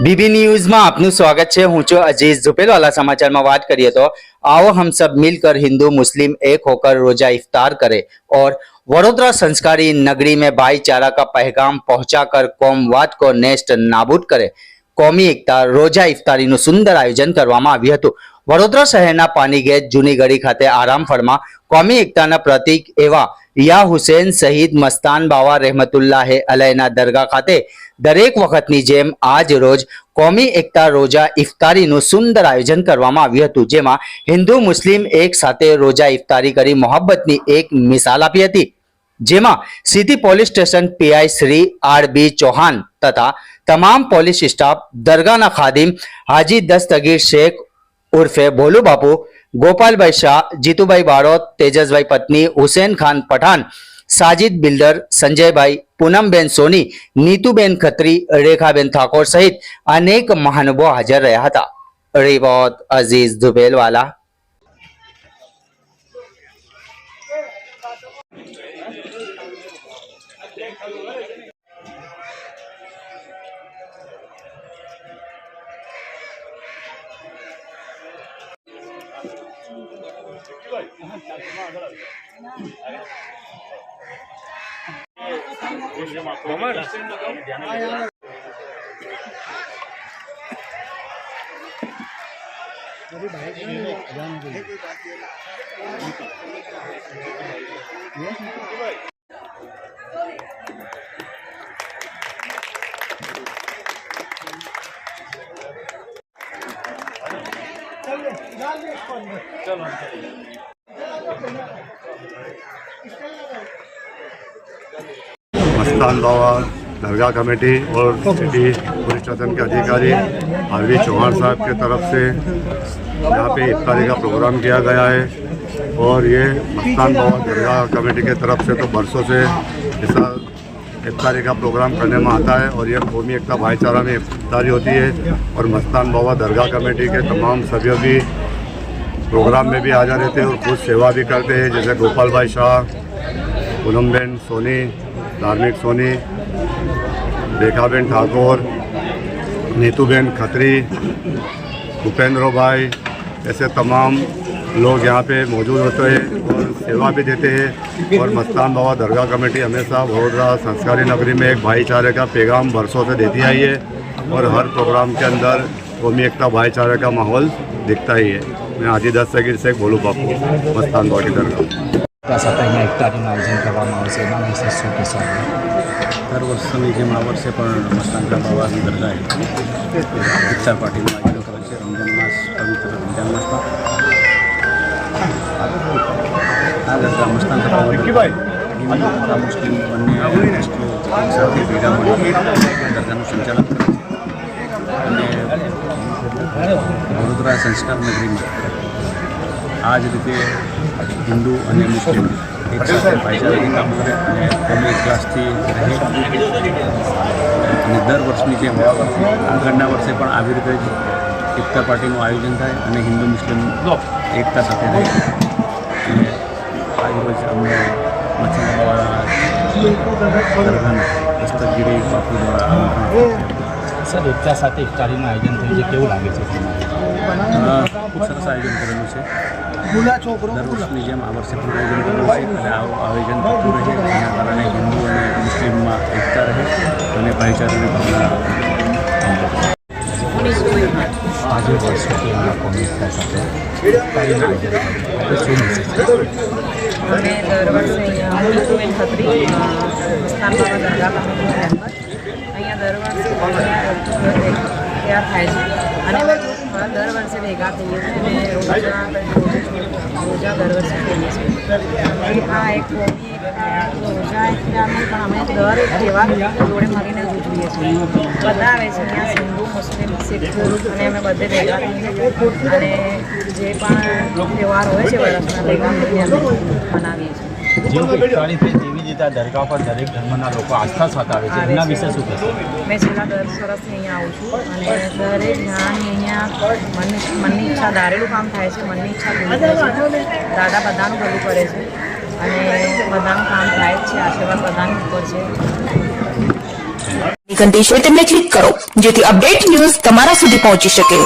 बीबी news में आपનું स्वागत है। हूँ છું अजीज झुपेलवाला। समाचार में बात करिए तो आओ हम सब मिलकर हिंदू मुस्लिम एक होकर रोजा इफ्तार करें और वडोदरा संस्कारी नगरी में भाईचारा का पैगाम पहुंचाकर कौमवाद को नेस्त नाबूद करे। कौमी एकता रोजा इफ्तारीનું સુંદર આયોજન કરવામાં આવ્યું હતું। વડોદરા શહેરના પાનીગેટ જૂની ગળી ખાતે આરામફળમાં કૌમી એકતાના પ્રતીક એવા યા હુસેન શહીદ મસ્તાન બાવા રહેમતુલ્લાહે અલૈના દરગાહ ખાતે દરેક વખતની જેમ આજ રોજ કૌમી એકતા રોજા ઇફતારીનું સુંદર આયોજન કરવામાં આવ્યું હતું, જેમાં હિન્દુ મુસ્લિમ એક સાથે રોજા ઇફતારી કરી મોહબ્બતની એક મિસાલ આપી હતી। જેમાં city police station PI Shri R B. Chauhan તથા તમામ પોલીસ સ્ટાફ, દરગાહના ખાદિમ હાજી દસ્તગીર શેખ ઉર્ફે ભોલુ બાપુ, ગોપાલભાઈ શાહ, જીતુભાઈ બારોટ, તેજસભાઈ પત્ની, હુસેન ખાન પઠાણ, साजिद बिल्डर, संजय भाई, पूनमबेन सोनी, नीतूबेन खत्री, रेखाबेन ठाकोर सहित अनेक महानुभाव हाजर रहा था। रिपोर्ट अजीज झुपेलवाला। मस्तान बाबा दरगाह कमेटी और सिटी पुलिस स्टेशन के अधिकारी आर.बी. चौहान साहब के तरफ से यहाँ पे इफ्तारी का प्रोग्राम किया गया है। और ये मस्तान बाबा दरगाह कमेटी के तरफ से तो बरसों से ऐसा इफ्तारी का प्रोग्राम करने में आता है और ये कौमी एकता भाईचारा में इफ्तारी होती है। और मस्तान बाबा दरगाह कमेटी के तमाम सभ्य भी प्रोग्राम में भी हाजिर रहते हैं और खुद सेवा भी करते हैं, जैसे गोपाल भाई शाह, पूनमबेन सोनी, धार्मिक सोनी, रेखाबेन ठाकोर, नीतूबेन खत्री, भूपेंद्र भाई, ऐसे तमाम लोग यहाँ पे मौजूद होते हैं और सेवा भी देते हैं। और मस्तान बाबा दरगाह कमेटी हमेशा वडोदरा संस्कारी नगरी में एक भाईचारे का पैगाम बरसों से देती आई है और हर प्रोग्राम के अंदर कौमी एकता भाईचारे का माहौल दिखता ही है। मैं हाजी दस्तगीर शेख भोलू बापू, मस्तान बाबा की दरगाह સાથે ઇફતારીનું આયોજન કરવામાં આવશે, એના વિશે શું કહેશો? દર વર્ષની જેમ આ વર્ષે પણ મસ્તાન બાબાની દરગાહે ઇફતાર પાર્ટીનું આયોજન કરે છે। રમજાન માસ, પવિત્ર રમજાન માસમાં આ દરગાહ મસ્તાન બાબા હિન્દુ તથા મુસ્લિમ બંને ટ્રસ્ટીઓ સાથે ભેગા મળી દરગાહનું સંચાલન કરે છે। અને વડોદરા સંસ્કાર નગરીમાં આ જ રીતે हिंदू और मुस्लिम एक साथ भाईचारा के काम करे और कौमी क्लासथी रहे। दर वर्षनी जेम आगळना वर्षे पण આવી રીતે જ ઇફતાર પાર્ટીનું આયોજન થાય અને હિન્દુ મુસ્લિમ એકતા સાથે રહે। અને આજરોજ અમને મચ્છીવાળા દરગાહના દસ્તગીરી બાપુ દ્વારા આમંત્રણ। સર, એકતા સાથે ઇફતારીનું આયોજન થયું છે, કેવું લાગે છે? ખૂબ સરસ આયોજન કરેલું છે। દર વર્ષની જેમ આ વર્ષે પણ આયોજન કરેલું છે અને આવું આયોજન થતું રહે, જેના કારણે હિન્દુ અને મુસ્લિમમાં એકતા રહે અને ભાઈચારાની ભાવના। આજે વર્ષોથી આ કૌમી એકતા સાથે ઇફતારીનું આયોજન થયું, શું મેસેજ છે? અમે દર વર્ષે અહીંયા નીતુબેન ખત્રી, મસ્તાન બાબા દરગાહ કમિટીના મેમ્બર, અહીંયા દર વર્ષે તૈયાર થાય છે અને દર વર્ષે ભેગા થઈએ છીએ અને રોજા દર વર્ષે થઈએ છીએ। આ એક કોમી રોજા એટલે અમે પણ અમે દર તહેવાર જોડે મળીને જ ઉજવીએ છીએ। બધા આવે છે અહીંયા, હિન્દુ મુસ્લિમ શીખ અને અમે બધે ભેગા થઈને અને જે પણ તહેવાર હોય છે વર્ષના ભેગા થઈને અમે મનાવીએ છીએ। જેવું ઇફતારી થઈ તેવી રીતે આ દરગાહ પર દરેક ધર્મના લોકો આસ્થા સાથે આવે છે, એના વિશે શું કહેશો? મેં છેલ્લા 10 વર્ષથી અહીંયા આવું છું અને દરેક જ્ઞાની અહીંયા મનની ઈચ્છા ધારેલું કામ થાય છે, મનની ઈચ્છા પૂરી થાય છે। દાદા બધાનું ભલું કરે છે અને બધાનું કામ થાય જ છે, આશીર્વાદ બધાની ઉપર છે। ઘંટી છે તેમને ક્લિક કરો જેથી અપડેટ ન્યૂઝ તમારા સુધી પહોંચી શકે.